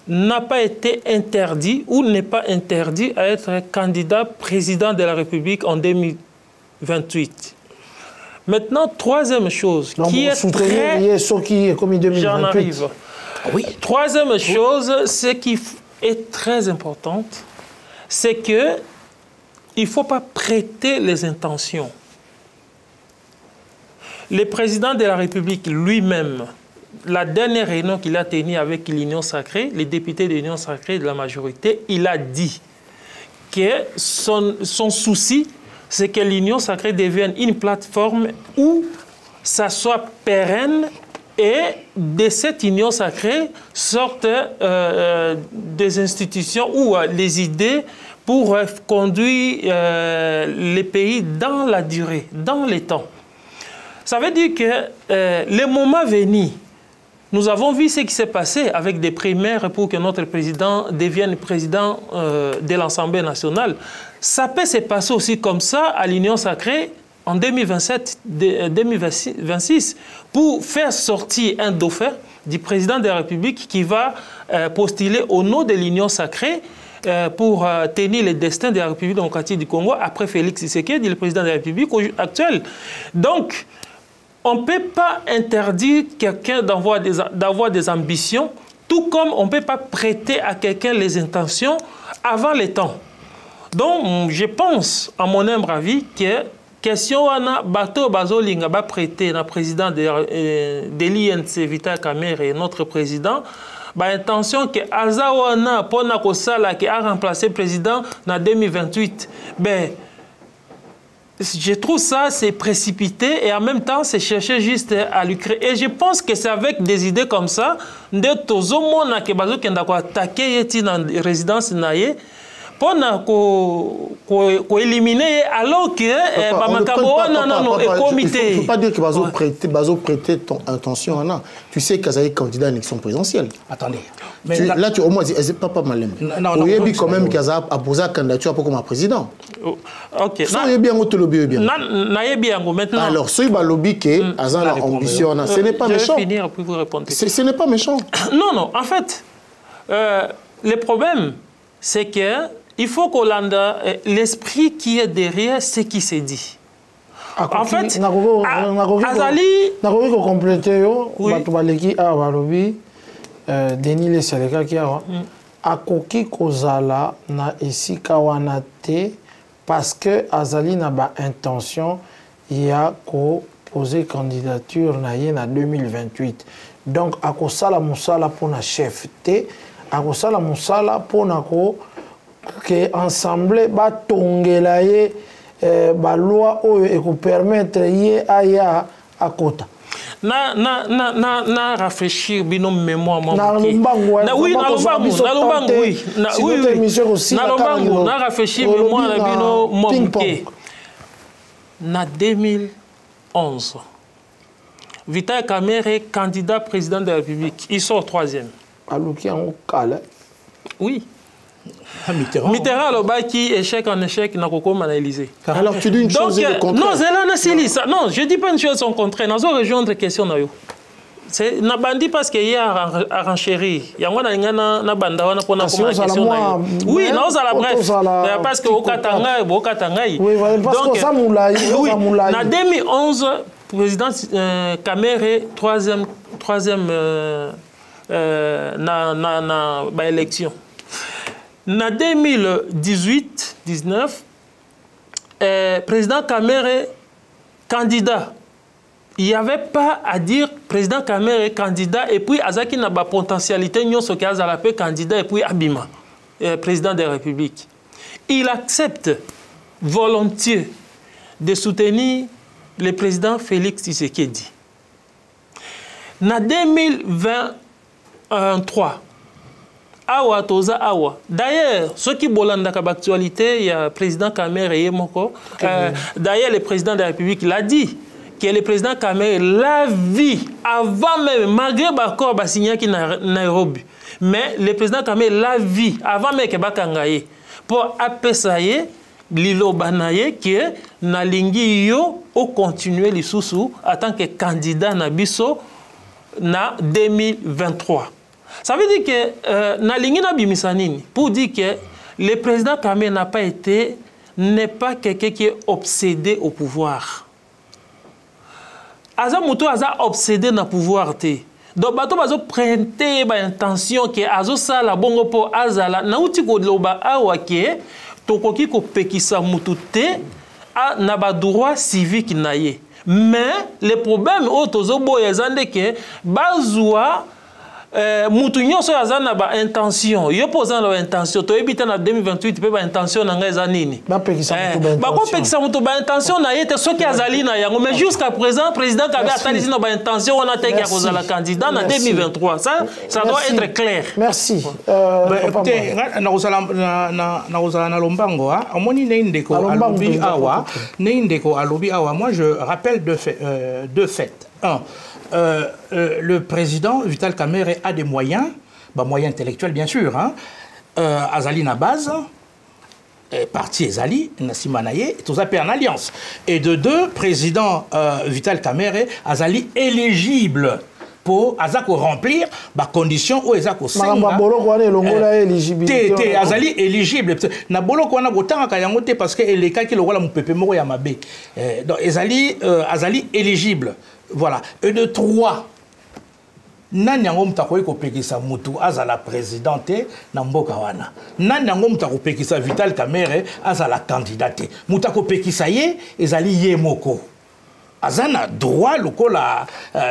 n'a pas été interdit ou n'est pas interdit à être candidat président de la République en 2028. Maintenant, troisième chose, qui est très... J'en arrive. Oui. Troisième chose, ce qui est très importante, c'est que il ne faut pas prêter les intentions. Le président de la République lui-même, la dernière réunion qu'il a tenue avec l'Union sacrée, les députés de l'Union sacrée de la majorité, il a dit que son souci, c'est que l'Union sacrée devienne une plateforme où ça soit pérenne et de cette union sacrée sortent des institutions ou les idées pour conduire les pays dans la durée, dans les temps. Ça veut dire que le moment venu, nous avons vu ce qui s'est passé avec des primaires pour que notre président devienne président de l'Assemblée nationale. Ça peut se passer aussi comme ça à l'Union sacrée en 2026 pour faire sortir un dauphin du président de la République qui va postuler au nom de l'Union sacrée pour tenir le destin de la République démocratique du Congo après Félix Tshisekedi, le président de la République actuelle. Donc, on ne peut pas interdire quelqu'un d'avoir des ambitions, tout comme on ne peut pas prêter à quelqu'un les intentions avant le temps. Donc, je pense, à mon humble avis, que question wana bato bazolinga ba prêter na président de l'INC Vital Kamerhe et notre président ba intention que azawana pona ko sala qui a remplacé président en 2028. Ben je trouve ça c'est précipité et en même temps c'est chercher juste à lui créer. Et je pense que c'est avec des idées comme ça de tozomona ke bazo kenda ko attaquer yeti na résidence naye pour éliminer alors que il ne faut pas dire que Bazo prêter ton intention. Tu sais qu'il y a des candidats à l'élection présidentielle. Attendez. Là, tu au moins dis, pas mal. Non, il y a quand même qu'il y a posé la candidature pour comme président. Ok. Ça, il y a bien autre lobby. Maintenant. Alors, ce lobby qui a l'ambition, ce n'est pas méchant. Je vais finir pour vous répondre. Ce n'est pas méchant. Non. En fait, le problème, c'est que il faut qu'on ait l'esprit qui est derrière ce qui s'est dit. En fait, Azali... Denis Leseleka qui a akoki kozala na esika wana te parce que Azali n'a pas intention ya ko poser candidature na ye na 2028. Donc akosala musala pona chef te, akosala musala pona ko que ensemble ba tongela ye ba loi oyo e ko permettre ye aya akota. Na rafraîchir bino mémoire oui na rafraîchir mémoire bino moké na 2011 Vital Kamerhe candidat président de la République il sort troisième oui Mitterrand qui échec en échec n'a pas comme analysé. Alors tu dis une chose et le contraire. Non, je dis pas une chose au contraire. Nous allons rejoindre question na yo. C'est na bandi parce qu'il y a renchéri. Il y a na banda wana pona comme question na yo. Oui, non ça la bref. Parce que au Katanga. Oui, parce que ça moulay. En 2011 président Kamerhe troisième na élection. En 2018-19, président Kamerhe candidat. Il n'y avait pas à dire président Kamerhe candidat et puis Azaki n'a pas potentialité n'y a la paix candidat et puis Abima président de la République. Il accepte volontiers de soutenir le président Félix Tshisekedi. En 2023. Awa toza awa. D'ailleurs, ceux qui bolanda kab actualité, il y a le président Kamerhe moko. D'ailleurs, le président de la République l'a dit que le président Kamerhe l'a vu avant même, malgré l'accord signé qui Nairobi. Mais le président Kamerhe l'a vu avant même que bakangaye pour appeler Lilo Banaye que nalingi yo au continuer les sous en tant que candidat na biso na 2023. Ça veut dire que Nalingina Bimisanini, pour dire que le président Kamerhe n'est pas quelqu'un qui est obsédé au pouvoir. Aza Moutou Aza obsédé dans le pouvoir. Donc, bato bazo prêter ba intention que Azo sala bongo po Azala, na uti ko loba awa ke tokoki ko pekisa Moutou te na ba droit civique naye. Mais le problème au tozo boyezande que bazwa mutu nyonso azana ba intention yo poza na intention to ebita na 2028 pe ba intention na ngai za nini ba pekisa mutu ba intention na yete soki azali na yango mais jusqu'à présent président Kabila atali na ba intention on a teki ya kozala candidat na 2023 ça doit être clair. Merci. Na kozala na lombango omoni neindeko alobi awa neindeko alobi awa moi je rappelle deux faits. Un, le président Vital Kamerhe a des moyens, moyens intellectuels bien sûr, hein, Azali na base, parti Azali, Nassimanaye, tout ça en alliance. Et de deux, président Vital Kamerhe, Azali éligible pour Azako remplir les conditions où Azako éligibilité. Azali éligible. Na bolo ko na gotanga kayangote parce que les cas qui le roi mupepe moko ya mabe. Donc Azali éligible. Voilà. Et de trois, Nanyango mutakoye kopekisa mutu azala présidente na mboka wana. Nanyango mutakopekisa Vital Kamerhe azala candidate. Mutakopekisa ye ezali ye moko. Azana droit lokola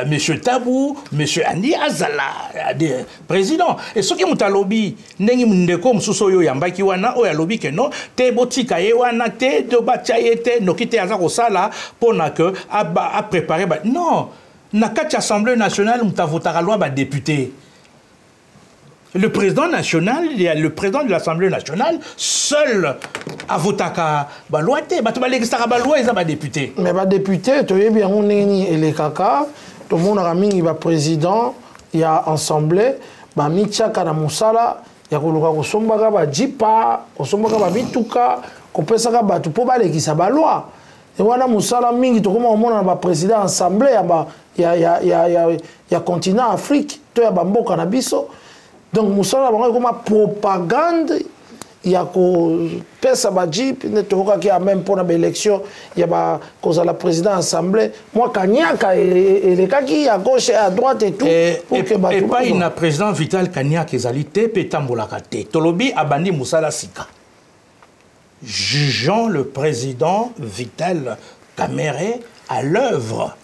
monsieur Tabou, monsieur Andi azala des présidents. Et ce qui mutalobi nengi ndeko msuso yo yambaki wana o yalobi ke no te botika ye wana te do bachaye te no kite azako sala pona que a préparer non na kati assemblée nationale mutavotaka loi ba député. Le président national, le président de l'Assemblée nationale, seul a voté la loi. Ils ont député. Mais les députés, tu sais bien, on est les caca, tout le monde a mis le président, il y a assemblée, Michaka na Moussala, il y a le Sombaka, Jipa, Sombaka, Mituka, Kopesaka, tout pour aller qui ça la loi. Et voilà, Moussala, Mingi, tout le monde a président assemblée, il y a continent Afrique, tu as Bambo Canabiso. Donc, Moussala, comme propagande, il y a pesa badjip, il y a même pour l'élection, il y a la présidente de l'Assemblée. Moi, Kanyaka, et les kaki à gauche et à droite et tout. Et pas une président Vital Kanyaka qui est pétambolakate. Tolobi abandi Moussala Sika. Jugeant le président Vital Kamerhe à l'œuvre.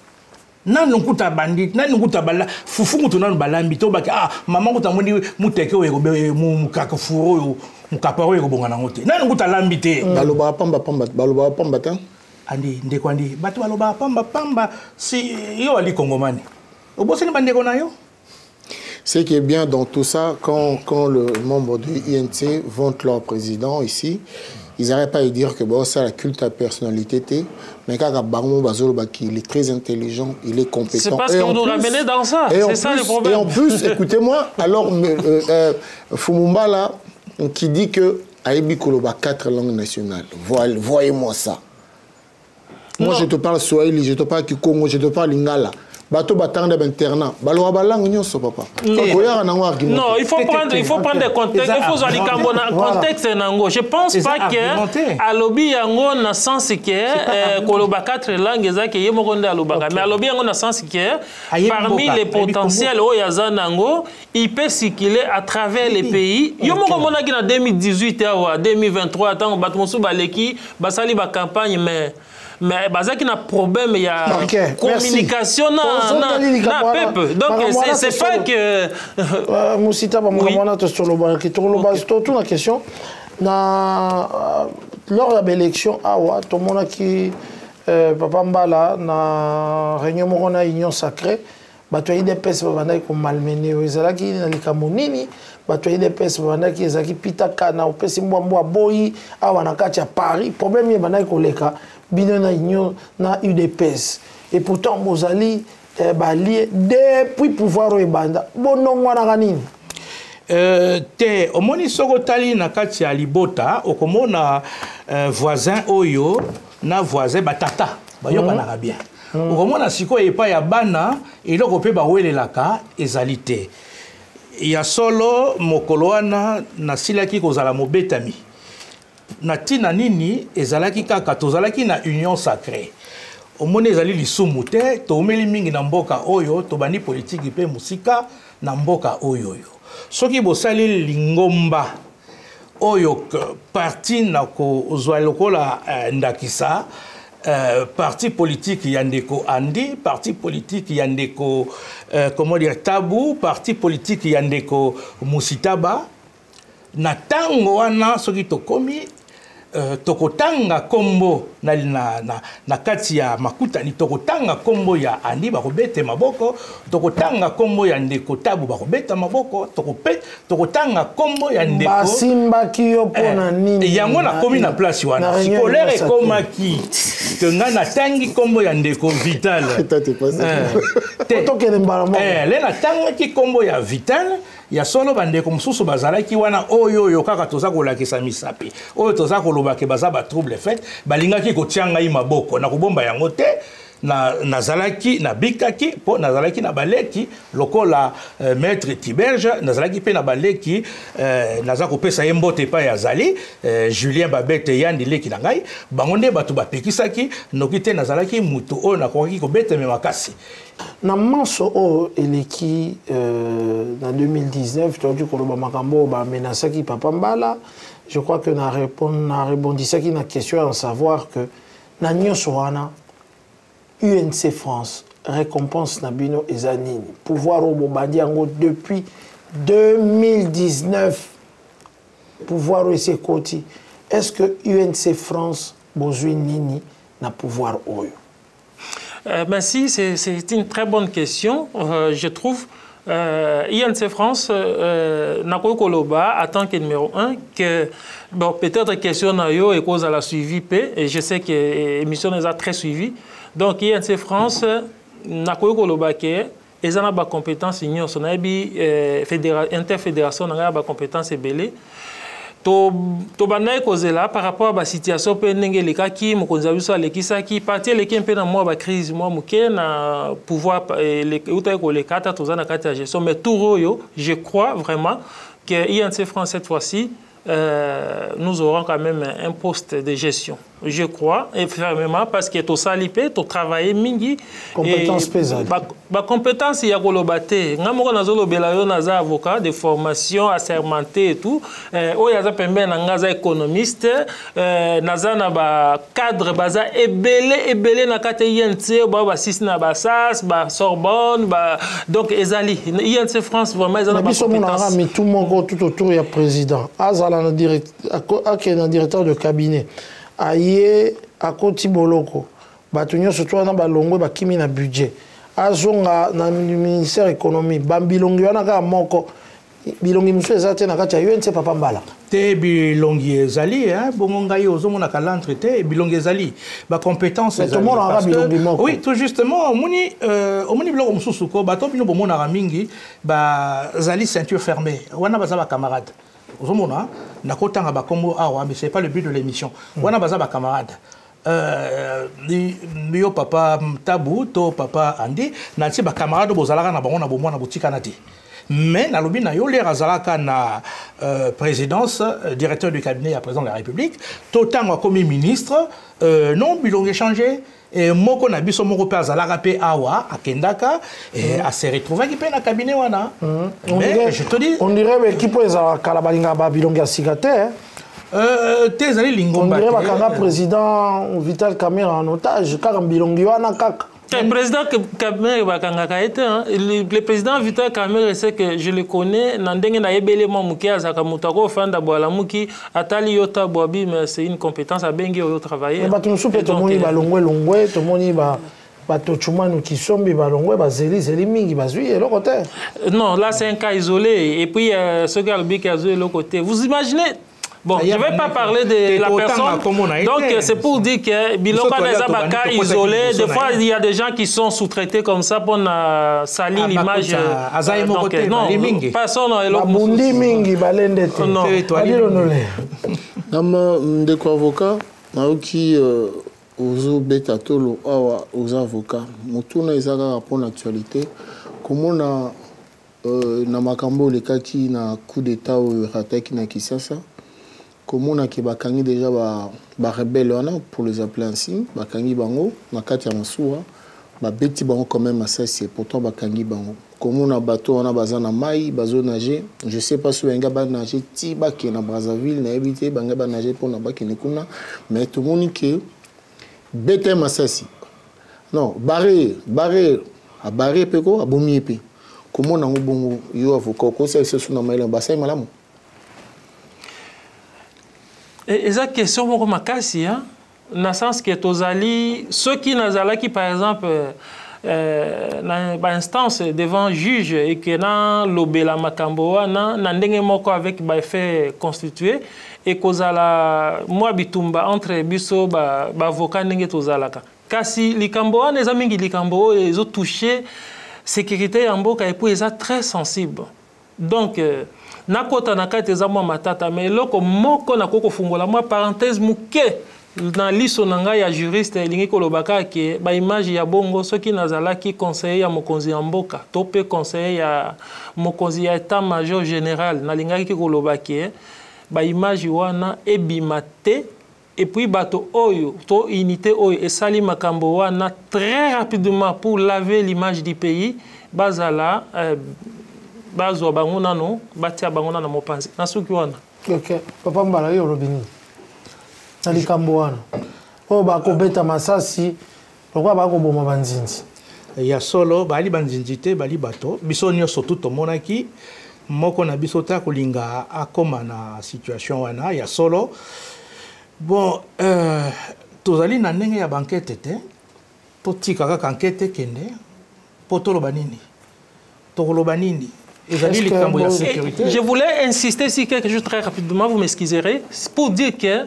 Nan nukuta bandit, nan nukuta bala, fufu mutunan balambi to baki maman kuta muni muteke we mukakafuro yo mukaparo yo bonga nangote. Nan nukuta lambite. Baloba pamba ta. Andi ndeko andi batu baloba pamba si yo ali kongomani. Obosi ni bandeko na yo. Ce qui est bien dans tout ça, quand le membre du INC vante leur président ici, ils n'arrêtent pas de dire que bon, ça la culte à personnalité, mais quand il est très intelligent, il est compétent. C'est parce qu'on nous ramène dans ça, c'est ça le problème. Et en plus, écoutez-moi, alors Fumumba là, qui dit que Aïbi Koloba 4 langues nationales, voyez-moi ça. Moi je te parle Swahili, je te parle Kikongo, je te parle Lingala. Bateau batanga d'internat. Baloa balang nyonso papa. Non, il faut prendre des contextes. Il faut aller contexte nango. Je pense pas que alobi yango na sens que koloba 4 langues ezaki yemokonde alobaka. Mais alobi yango na sens que parmi les potentiels oyaza nango, il peut circuler à travers les pays. Yomoko monaki na 2018 à 2023 tant batmosu baleki basali ba campagne mais bazaki na problème il y a communication na peuple donc c'est pas que Moussita ba mwana to soloba ki to loba tout la question na lors de l'élection awa to mona ki papa Mbala na réunion mona union sacrée bato IDPS babanda ko malmené ezalaki na likambo nini bato IDPS babanda ki ezaki pitaka na opesi mbwa boyi awa na kati ya Paris problème yebanda ko leka bino na union na UDPS et pourtant Mozali balié depuis pouvoir ebanda bonongwa na kanini te omoni soko tali na kati ya libota okomona voisin oyo na voisin batata bayokanaka bien okomona sikoyo epai ya bana eloko mpe bawelelaka ezali te ya solo mokolo wana nasilaki kozala mobetami na tina nini ezalaki kaka tozalaki na union sacrée omoni ezali lisumu te toomeli mingi na mboka oyo tobandi politiki mpe musika na mboka oyo soki bosali lingomba oyo parti na kozwa lokola ndakisa parti politique Yandeko Andi, parti politique Yandeko comment dire Tabou, parti politique Yandeko Musitaba na tango wana soki tokomi tokotanga kombo na kati ya makutani tokotanga kombo ya Andi bakobete maboko tokotanga kombo ya Ndeko Tabu bakobeta maboko tokotanga kombo ya Ndeko basimba kiyo pona nini yango na komi na place wana scolaire ekomaki que nga na tangi kombo ya Ndeko Vital le na tangaki kombo ya Vital ya solo bandeko mususu bazalaki wana oyo kaka toza kolakisa misapi oyo toza koloba ke baza ba trouble fait balingaki kotianga yi maboko na kobomba yango te nazalaki na bikaki po nazalaki na baleki lokola maître Tiberge nazalaki pe na baleki naza kopesa ye mbote pa ya zali Julien Babete yandi leki na ngai bango nde bato bapekisaki noki te nazalaki mutu oyo nakokaki kobeta me makasi na manso o eleki na 2019 toki koloba makambo ba menasaki Papa Mbala je crois que na rebondisaki na question à savoir que na nyonso wana UNC France récompense Nabino et Zanini pouvoir au Bobadiango depuis 2019 pouvoir au Sekoti est-ce que UNC France besoin nini na pouvoir oyo ben si, c'est une très bonne question. Je trouve INC France, Nako Koloba, en tant que numéro 1, que bon, peut-être question Nayo et cause à la suivi P, et je sais que l'émission les a très suivi. Donc INC France, Nako Koloba, que ils ont des compétences, ils ont des interfédération, ils ont des compétences belées. To banaye kozela par rapport à la situation pe ndenge lekaki mokonzi biso alekisaki parti leki mpe na mwa ba crise mwa muke na pouvoir uta ko lekata tozana kati ya gestion mais tout oyo je crois vraiment que INC France cette fois-ci nous aurons quand même un poste de gestion. Je crois, et fermement, parce que tout ça, tout travailler mingi. Compétence pesante. Compétence, il y a golobate. Namoko nazolo belayo naza avocat de formation assermenté et tout. Oyaza pembe naza économiste. Naza na ba cadre baza ebele na kate INC ba sis na ba SAS, ba Sorbonne, ba donc ezali. INC France vraiment ils ont ba compétence. Mais tout mon go tout autour il y a président. Azala na directeur de cabinet. Aye akoti boloko batunyo surtout na balongwe bakimi na budget azonga na ministère économie bambilongi wana ka moko bilongi musu ezate na kati ya UNC Papa Mbala te bilongi ezali bongo ngai ozomona ka l'entretien bilongi ezali ba compétence ezali parce que oui tout justement omoni biloko mususu ko bato bino bomona ka mingi ba zali ceinture fermée wana baza ba camarade ozomona nakotanga bakombo awa mais c'est pas le but de l'émission wana baza ba camarade yo Papa Tabu to Papa Andi na ti ba camarade bozalaka na bango na bomona botika na ti mais na lobi na yo le razalaka na présidence directeur du cabinet à président de la République to tango comme ministre non bilongi échangé et moko na biso moko pe azalaka pe awa akendaka et a se retrouver qui pe na cabinet wana mais je te dis on dirait l'équipe ezalaka la balinga ba bilongi asigate tezali lingomba on dirait bakanga président Vital Kamerhe en otage kaka bilongi wana kaka. Le président Kamerhe le président Vital Kamerhe c'est que je le connais nandenge na yebele mo muki azaka mutako fanda boala muki atali yota boabi mais c'est une compétence à bengi au travailler. Ba tumusu pe to moni ba longwe to moni ba to chumanu ki sombi ba longwe ba zeli mingi ba zui le côté. Non, là c'est un cas isolé et puis ce gars le qui a joué le côté. Vous imaginez. Bon, je ne vais pas parler de la personne. Donc, c'est pour dire que Bilonga n'est pas un cas isolé. Des fois, il y a des gens qui sont sous-traités comme ça pour salir l'image. Non, personne Babundi mingi balende te. Non. Ndeko avocat, naoki ozo beta tolo awa aux avocats. Mutuna ezaka pour l'actualité. Comment na makambo le kati na coup d'état au rataki na Kisasa. Comment on a bakangi déjà ba rebelle pour les appeler ainsi bakangi bango na kati ya masuwa ba beti bango quand même ça c'est pourtant bakangi bango comment on a bateau on a bazana mai bazo nager je sais pas si benga ba nager ti ba ke na Brazzaville na habité banga ba nager pour na ba ke kuna mais tout le monde que bete masasi non barré a barré peko a bomi epe comment na ngubongo yo avocat ko ça c'est na maila basai malamu et ça question moko makasi hein na sens que tozali ceux qui nazala qui par exemple na instance devant juge et que na lobela makambo wana na ndenge moko avec ba fait constitué et kozala moi bitumba entre biso ba avocat ndenge tozalaka kasi likambo wana eza mingi likambo ezo toucher sécurité ya mboka et puis eza très sensible donc nakota na kati eza mwa matata mais loko moko na koko fungola moi parenthèse muke na liso nanga ya juriste elingi kolobaka ke ba image ya bongo soki nazalaki conseiller ya mokonzi ya mboka to pe conseiller ya mokonzi ya état major général nalingaki kolobaki ba image wana ebimate et puis bato oyo to unité oyo esali makambo wana très rapidement pour laver l'image du pays bazala bazwa bango nano batia bango na mopanzi nasuki wana OK papa mbala yo robini na likambo wana o ba ko beta masasi pourquoi ba ko boma banzinzi ya solo bali banzinzi te bali bato biso nyonso tout omonaki moko na biso ta kolinga akoma na situation wana ya solo bon tozali na ndenge ya bankete te totika kaka enquête kende potoloba nini tokoloba nini ezali likambo ya sécurité. Je voulais insister sur quelque chose très rapidement, vous m'excuserez, pour dire que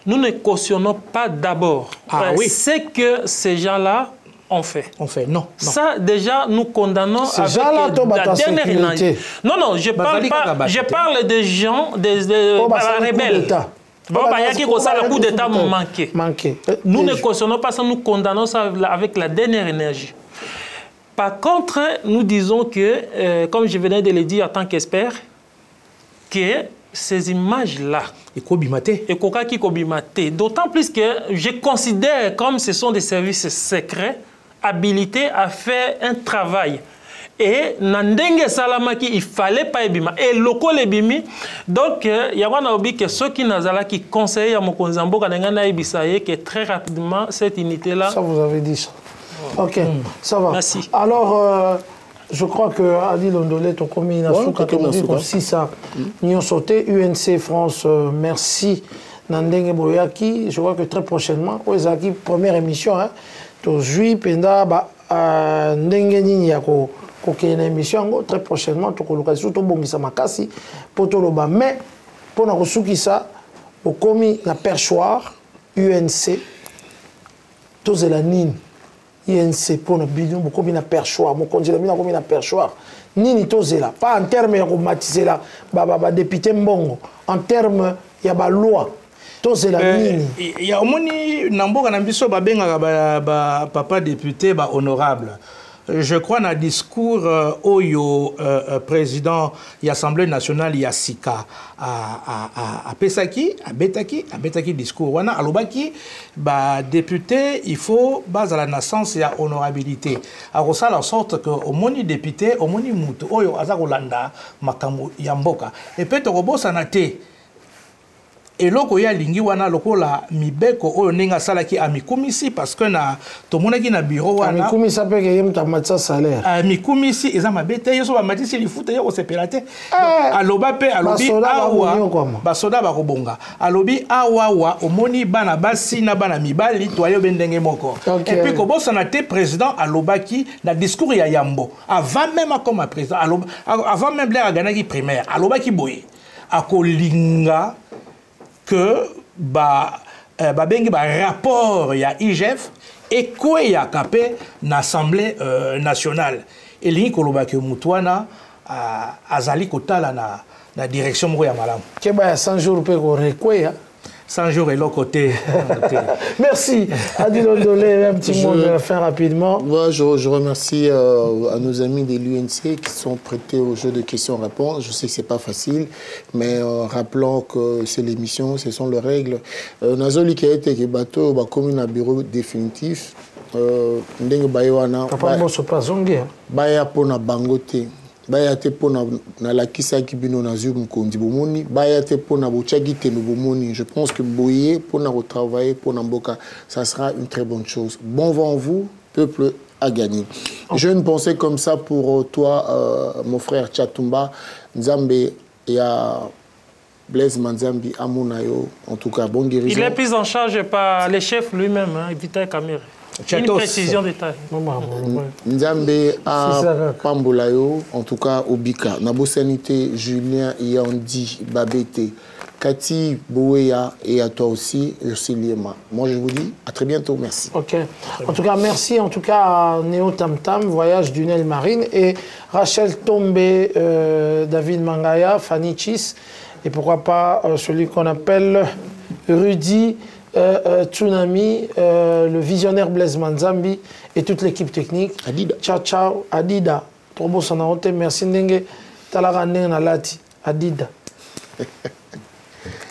nous ne cautionnons pas d'abord ce que ces gens-là ont fait. On fait, non. Ça, déjà, nous condamnons avec la dernière énergie. Non, non, je parle des gens, des rebelles. Bon, il y a qui le coup d'État manqué. Nous ne cautionnons pas ça, nous condamnons ça avec la dernière énergie. Par contre, nous disons que, comme je venais de le dire en tant qu'expert, que ces images-là, d'autant plus que je considère comme ce sont des services secrets habilités à faire un travail. Et Nandenge Salamaki, il ne fallait pas ebima. Et loko lebimi, donc il y a que ceux qui n'azala qui conseillent à Mokonzambo, que très rapidement cette unité-là. Ça vous avez dit ça. Ok, ça va. Merci. Alors, je crois que Adi Londolé, ton commis aussi ça. Nous sauté UNC France, merci. Nandenge Boyaki, je vois que très prochainement, Oezaki, première émission, hein, to Jui Penda, Ndenge Ninyako, une émission, très prochainement, to Kolokasi, to Bongisa Makasi, Potoloba. Mais, pour nous ça, au commis la perchoir, UNC, to Zelanine. INC pour nos bidons, beaucoup de perchoir, mon congé de perchoir. Nini tozela, pas en termes de là, député Mbongo, en termes il y a loi. Tozela nini. Il y a au moins namboka na biso babenga papa député honorable. Je crois dans le discours Oyo président de l'Assemblée nationale Yassika à Pesaki, à Betaki discours. Wana alobaki député il faut base à la naissance et à honorabilité. Alors ça la sorte que au moni député au moni mutu Oyo azakolanda makambo yamboka. Et peut robo sanate. Et loko ya lingi wana lokola mibeko oyo ninga salaki amikumisi parce que na tomonaki na bureau wana amikumisi pe ke yemta matsa salaire amikumisi eza mabete yeso ba matisi lifuta yo sepelate aloba pe alobi awa basoda ba kobonga alobi awa wa omoni bana basi na bana mibali toyo bendenge moko et puis kobosa na te président alobaki na discours ya Yambo avant même comme président avant même l'air ganaki primaire alobaki boye akolinga que bengi rapport ya IGF et quoi ya kapé l'Assemblée nationale et lingi koloba ke mutwana azali kotala na direction moko ya malamu ke ba 100 jours pe ko rekwea 100 jours et l'autre côté. Merci. Adi Londolé, un petit mot de la fin rapidement. Moi, je remercie à nos amis de l'UNC qui sont prêtés au jeu de questions-réponses. Je sais que ce n'est pas facile, mais rappelons que c'est l'émission, ce sont les règles. Nazoli qui a été bateau, comme un bureau définitif. Ndenge Bayoana. Papa, moi, je ne sais pas zonguer. Baya pona bangote. baya te pona na la kisaki bino na zu mkondi bomoni baya te pona bochagi te no bomoni. Je pense que boyer pona retravailler pona mboka, ça sera une très bonne chose. Bon vent à vous, peuple a gagné. Je ne pensais comme ça pour toi, mon frère Tchatumba Nzambe et à Blaise Manzambi Amunayo. En tout cas, bon guérison. Il est pris en charge par le chef lui-même, hein, Vital Kamere. Une précision de taille. Nzambe à Pambolayo, en tout cas au Bika. Nabo Sanité, Julien Yandi, Babete, Cathy Bouéa et à toi aussi, Ursi Liema. Moi, je vous dis à très bientôt. Merci. Ok. En tout cas, merci en tout cas à Néo Tam Tam, Voyage du Nel Marine, et Rachel Tombé, David Mangaya, Fanny Chis, et pourquoi pas celui qu'on appelle Rudy Tsunami, le visionnaire Blaise Manzambi et toute l'équipe technique. Adida. Ciao, ciao. Adida. Trop Sanaote, merci Ndenge. Talaga Nena Lati. Adida.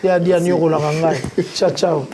Il y a dit à Nyoro Larangai. Ciao, ciao.